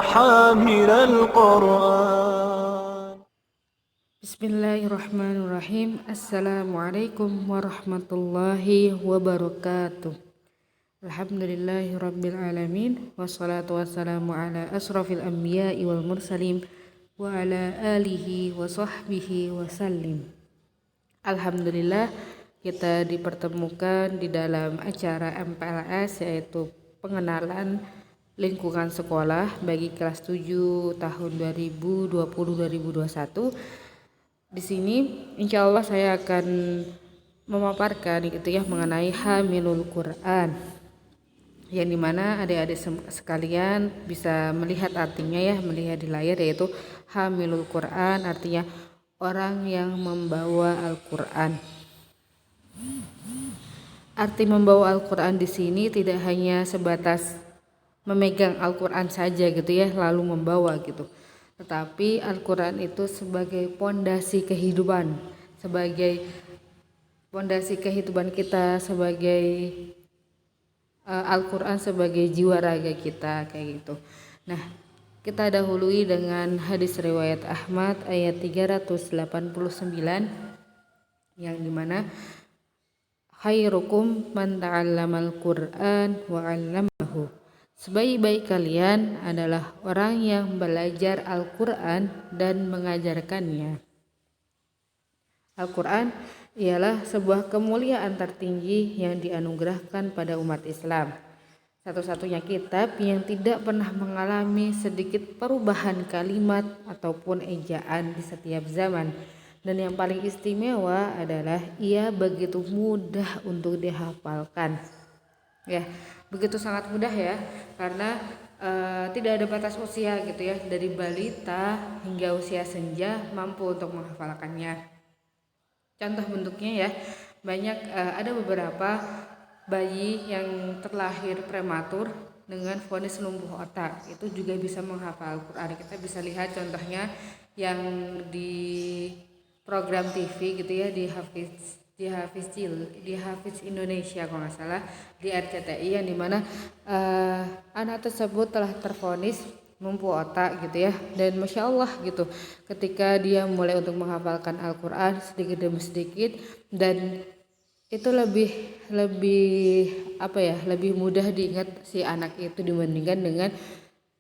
حامل القرآن. Bismillahirrahmanirrahim. Assalamualaikum warahmatullahi wabarakatuh. Alhamdulillahirabbil alamin wassalatu wassalamu ala asrofil anbiya'i wal mursalin wa ala alihi wa sahbihi wasallim. Alhamdulillah kita dipertemukan di dalam acara MPLS, yaitu pengenalan lingkungan sekolah bagi kelas 7 tahun 2020-2021. Di sini insya Allah saya akan memaparkan mengenai Hamilul Quran, yang dimana adik-adik sekalian bisa melihat artinya melihat di layar, yaitu Hamilul Quran artinya orang yang membawa Al-Quran. Arti membawa Al-Quran di sini tidak hanya sebatas memegang Al-Quran saja lalu membawa tetapi Al-Quran itu sebagai pondasi kehidupan, sebagai pondasi kehidupan kita, sebagai Al-Quran sebagai jiwa raga kita Nah, kita dahului dengan hadis riwayat Ahmad ayat 389 yang dimana khairukum man ta'allamal Qur'an wa 'allamahu. Sebaik-baik kalian adalah orang yang belajar Al-Quran dan mengajarkannya. Al-Quran ialah sebuah kemuliaan tertinggi yang dianugerahkan pada umat Islam. Satu-satunya kitab yang tidak pernah mengalami sedikit perubahan kalimat ataupun ejaan di setiap zaman. Dan yang paling istimewa adalah ia begitu mudah untuk dihafalkan. Begitu sangat mudah karena tidak ada batas usia dari balita hingga usia senja mampu untuk menghafalkannya. Contoh bentuknya banyak, ada beberapa bayi yang terlahir prematur dengan vonis lumpuh otak, itu juga bisa menghafal Al-Quran. Kita bisa lihat contohnya yang di program TV di Hafiz Indonesia kalau nggak salah, di RCTI, yang dimana anak tersebut telah tervonis lumpuh otak dan masya Allah ketika dia mulai untuk menghafalkan Al-Quran sedikit demi sedikit, dan itu lebih mudah diingat si anak itu dibandingkan dengan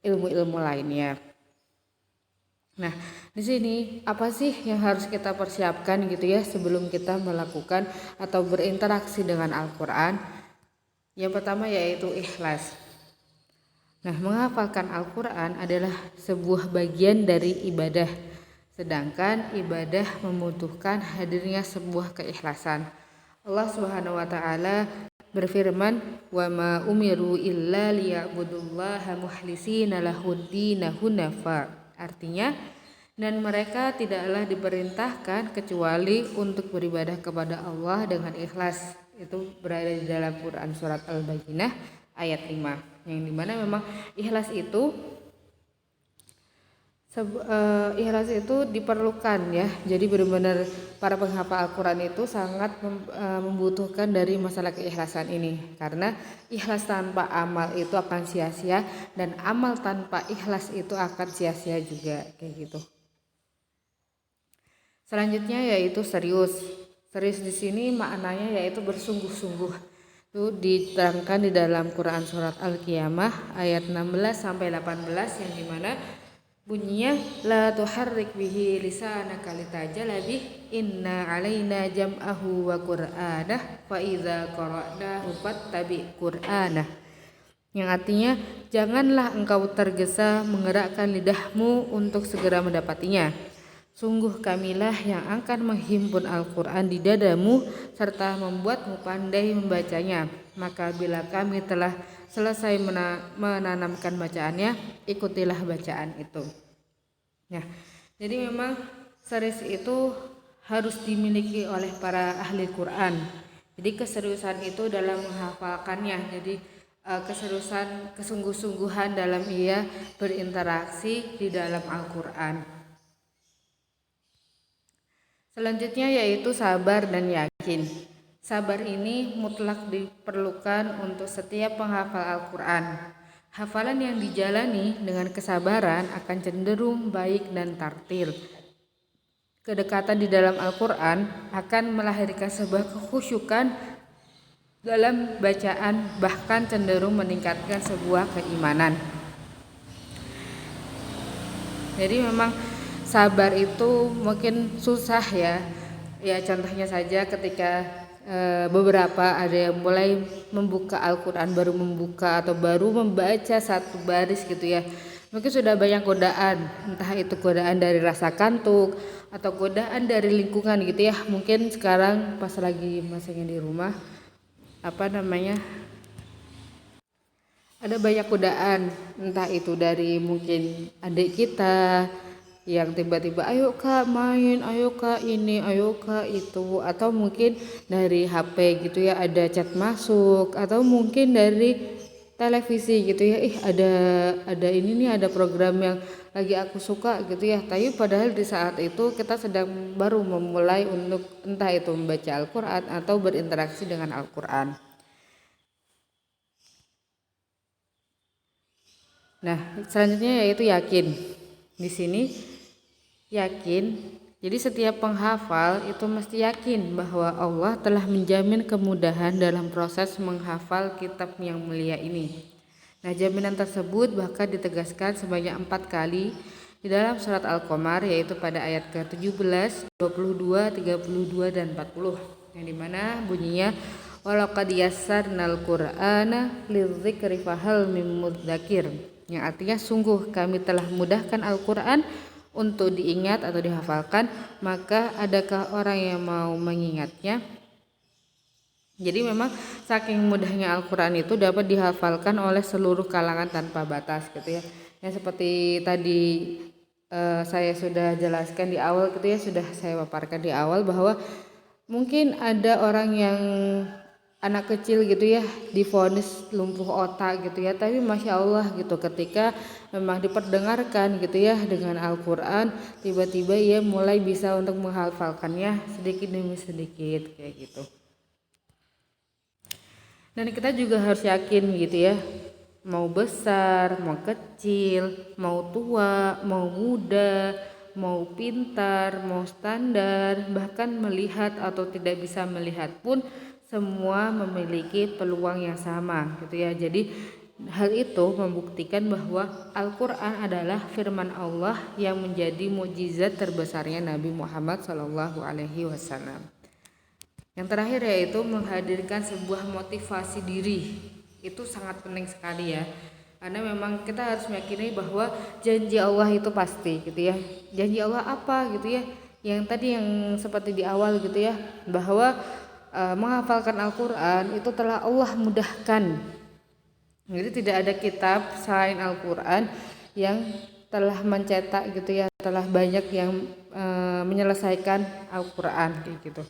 ilmu-ilmu lainnya. Nah, di sini apa sih yang harus kita persiapkan sebelum kita melakukan atau berinteraksi dengan Al-Quran? Yang pertama yaitu ikhlas. Nah, menghafalkan Al-Quran adalah sebuah bagian dari ibadah, sedangkan ibadah membutuhkan hadirnya sebuah keikhlasan. Allah Subhanahu wa taala berfirman, "Wa ma umiru illa liya'budullaha mukhlishina lahud-din hunafa." Artinya, dan mereka tidaklah diperintahkan kecuali untuk beribadah kepada Allah dengan ikhlas. Itu berada di dalam Quran surat Al-Baqarah ayat 5. Yang dimana memang ikhlas itu diperlukan Jadi benar-benar para penghafal Al-Quran itu sangat membutuhkan dari masalah keikhlasan ini, karena ikhlas tanpa amal itu akan sia-sia, dan amal tanpa ikhlas itu akan sia-sia juga Selanjutnya yaitu serius. Serius di sini maknanya yaitu bersungguh-sungguh. Itu diterangkan di dalam Quran surat Al-Qiyamah ayat 16 sampai 18, yang dimana bunyinya la tuharrik bihi lisanaka litajala bih inna alaina jam'ahu wa qur'anah fa idza qara'nahu fattabi qur'anah, yang artinya janganlah engkau tergesa menggerakkan lidahmu untuk segera mendapatinya. Sungguh kamilah yang akan menghimpun Al-Quran di dadamu serta membuatmu pandai membacanya. Maka bila kami telah selesai menanamkan bacaannya, ikutilah bacaan itu. Jadi memang serius itu harus dimiliki oleh para ahli Quran. Jadi keseriusan itu dalam menghafalkannya. Jadi keseriusan, kesungguh-sungguhan dalam ia berinteraksi di dalam Al-Quran. Selanjutnya yaitu sabar dan yakin. Sabar ini mutlak diperlukan untuk setiap penghafal Al-Quran. Hafalan yang dijalani dengan kesabaran akan cenderung baik dan tartil. Kedekatan di dalam Al-Quran akan melahirkan sebuah kekhusyukan dalam bacaan, bahkan cenderung meningkatkan sebuah keimanan. Jadi memang sabar itu mungkin susah ya. Ya contohnya saja ketika beberapa ada yang mulai membuka Al-Quran, baru membuka atau baru membaca satu baris gitu ya, mungkin sudah banyak godaan, entah itu godaan dari rasa kantuk atau godaan dari lingkungan gitu ya. Mungkin sekarang pas lagi masanya di rumah ada banyak godaan, entah itu dari mungkin adik kita yang tiba-tiba ayo kak main, ayo kak ini, ayo kak itu, atau mungkin dari HP gitu ya, ada chat masuk, atau mungkin dari televisi gitu ya, ada ini nih, ada program yang lagi aku suka gitu ya. Tapi padahal di saat itu kita sedang baru memulai untuk entah itu membaca Al-Quran atau berinteraksi dengan Al-Quran. Nah selanjutnya yaitu yakin. Di sini yakin, jadi setiap penghafal itu mesti yakin bahwa Allah telah menjamin kemudahan dalam proses menghafal kitab yang mulia ini. Nah jaminan tersebut bahkan ditegaskan sebanyak 4 kali di dalam surat Al-Qamar, yaitu pada ayat ke-17, 22, 32, dan 40, yang dimana bunyinya walaqad yassarnal qur'ana lidzikri fahal mim mudzakir, yang artinya sungguh kami telah mudahkan Al-Quran untuk diingat atau dihafalkan, maka adakah orang yang mau mengingatnya? Jadi memang saking mudahnya Al-Quran itu dapat dihafalkan oleh seluruh kalangan tanpa batas gitu ya. Yang seperti tadi saya sudah jelaskan di awal gitu ya, sudah saya paparkan di awal bahwa mungkin ada orang yang anak kecil gitu ya divonis lumpuh otak gitu ya, tapi masya Allah gitu ketika memang diperdengarkan gitu ya dengan Al-Quran, tiba-tiba ia mulai bisa untuk menghafalkannya sedikit demi sedikit kayak gitu. Dan kita juga harus yakin gitu ya, mau besar, mau kecil, mau tua, mau muda, mau pintar, mau standar, bahkan melihat atau tidak bisa melihat pun semua memiliki peluang yang sama gitu ya. Jadi hal itu membuktikan bahwa Al-Quran adalah firman Allah yang menjadi mukjizat terbesarnya Nabi Muhammad SAW. Yang terakhir yaitu menghadirkan sebuah motivasi diri. Itu sangat penting sekali ya, karena memang kita harus meyakini bahwa janji Allah itu pasti gitu ya. Janji Allah apa gitu ya, yang tadi yang seperti di awal gitu ya, bahwa menghafalkan Al-Quran itu telah Allah mudahkan. Jadi tidak ada kitab selain Al-Quran yang telah mencetak gitu ya, telah banyak yang menyelesaikan Al-Quran gitu.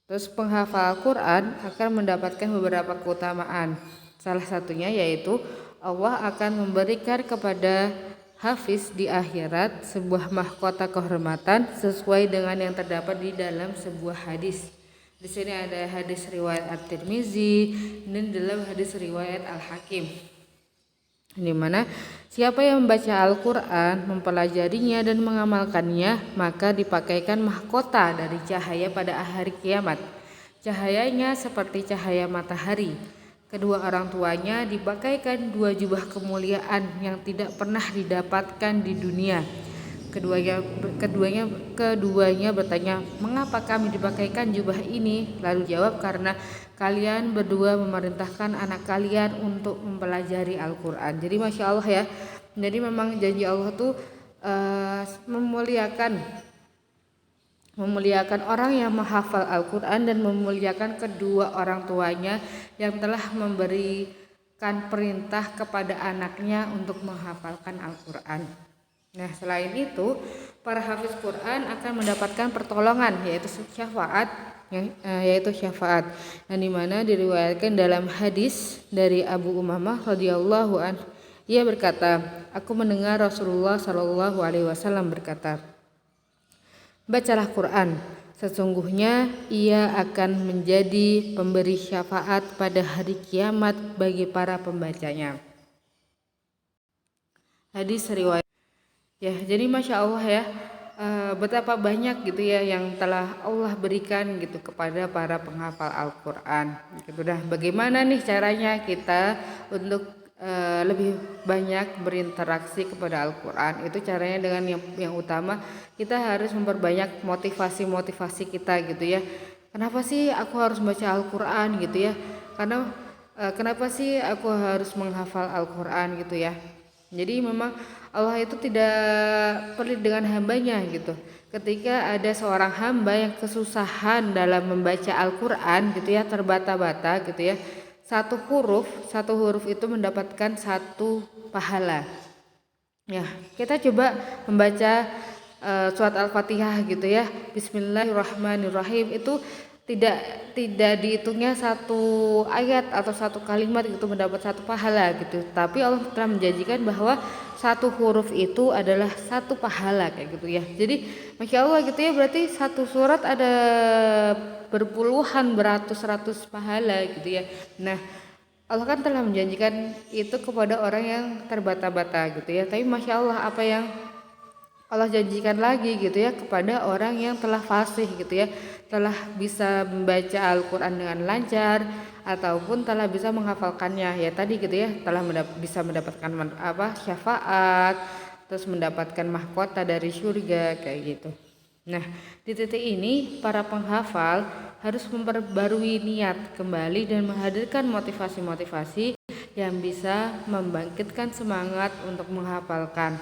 Terus penghafal Al-Quran akan mendapatkan beberapa keutamaan. Salah satunya yaitu Allah akan memberikan kepada hafiz di akhirat sebuah mahkota kehormatan sesuai dengan yang terdapat di dalam sebuah hadis. Di sini ada hadis riwayat At-Tirmizi dan dalam hadis riwayat Al-Hakim, di mana siapa yang membaca Al-Quran, mempelajarinya dan mengamalkannya, maka dipakaikan mahkota dari cahaya pada hari kiamat. Cahayanya seperti cahaya matahari. Kedua orang tuanya dipakaikan 2 jubah kemuliaan yang tidak pernah didapatkan di dunia. Keduanya bertanya, mengapa kami dipakaikan jubah ini? Lalu jawab, karena kalian berdua memerintahkan anak kalian untuk mempelajari Al-Quran. Jadi masya Allah ya, jadi memang janji Allah tuh memuliakan orang yang menghafal Al-Quran dan memuliakan kedua orang tuanya yang telah memberikan perintah kepada anaknya untuk menghafalkan Al-Quran. Nah selain itu, para hafiz Quran akan mendapatkan pertolongan yaitu syafaat, yang dimana diriwayatkan dalam hadis dari Abu Umamah radhiyallahu anhu. Ia berkata, aku mendengar Rasulullah SAW berkata, bacalah Quran, sesungguhnya ia akan menjadi pemberi syafaat pada hari kiamat bagi para pembacanya. hadis riwayat. Ya, jadi Masya Allah ya, betapa banyak gitu ya yang telah Allah berikan gitu kepada para penghafal Al-Quran gitu. Dah, bagaimana nih caranya kita untuk lebih banyak berinteraksi kepada Al-Quran? Itu caranya dengan yang utama, kita harus memperbanyak motivasi kita gitu ya. Kenapa sih aku harus baca Al-Quran gitu ya? Karena kenapa sih aku harus menghafal Al-Quran gitu ya? Jadi memang Allah itu tidak pelit dengan hambanya gitu. Ketika ada seorang hamba yang kesusahan dalam membaca Al-Quran gitu ya, terbata-bata gitu ya, satu huruf itu mendapatkan satu pahala. Ya, kita coba membaca surat Al-Fatihah gitu ya. Bismillahirrahmanirrahim itu tidak dihitungnya satu ayat atau satu kalimat itu mendapat satu pahala gitu. Tapi Allah telah menjanjikan bahwa satu huruf itu adalah satu pahala kayak gitu ya. Jadi Masya Allah gitu ya, berarti satu surat ada berpuluhan beratus-ratus pahala gitu ya. Nah, Allah kan telah menjanjikan itu kepada orang yang terbata-bata gitu ya. Tapi Masya Allah, apa yang Allah janjikan lagi gitu ya kepada orang yang telah fasih gitu ya, telah bisa membaca Al-Quran dengan lancar ataupun telah bisa menghafalkannya ya tadi gitu ya, telah bisa mendapatkan syafaat, terus mendapatkan mahkota dari surga kayak gitu. Nah, di titik ini para penghafal harus memperbarui niat kembali dan menghadirkan motivasi-motivasi yang bisa membangkitkan semangat untuk menghafalkan.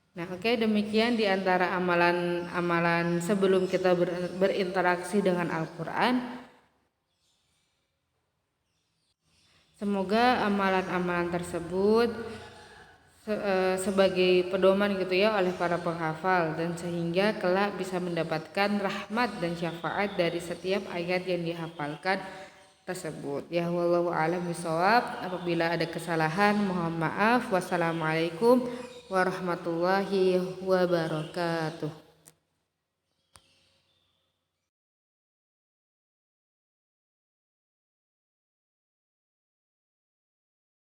Nah, oke, demikian di antara amalan-amalan sebelum kita berinteraksi dengan Al-Quran. Semoga amalan-amalan tersebut sebagai pedoman gitu ya oleh para penghafal, dan sehingga kelak bisa mendapatkan rahmat dan syafaat dari setiap ayat yang dihafalkan tersebut. Ya, wallahu a'lam bishawab. Apabila ada kesalahan mohon maaf. Wassalamualaikum warahmatullahi wabarakatuh.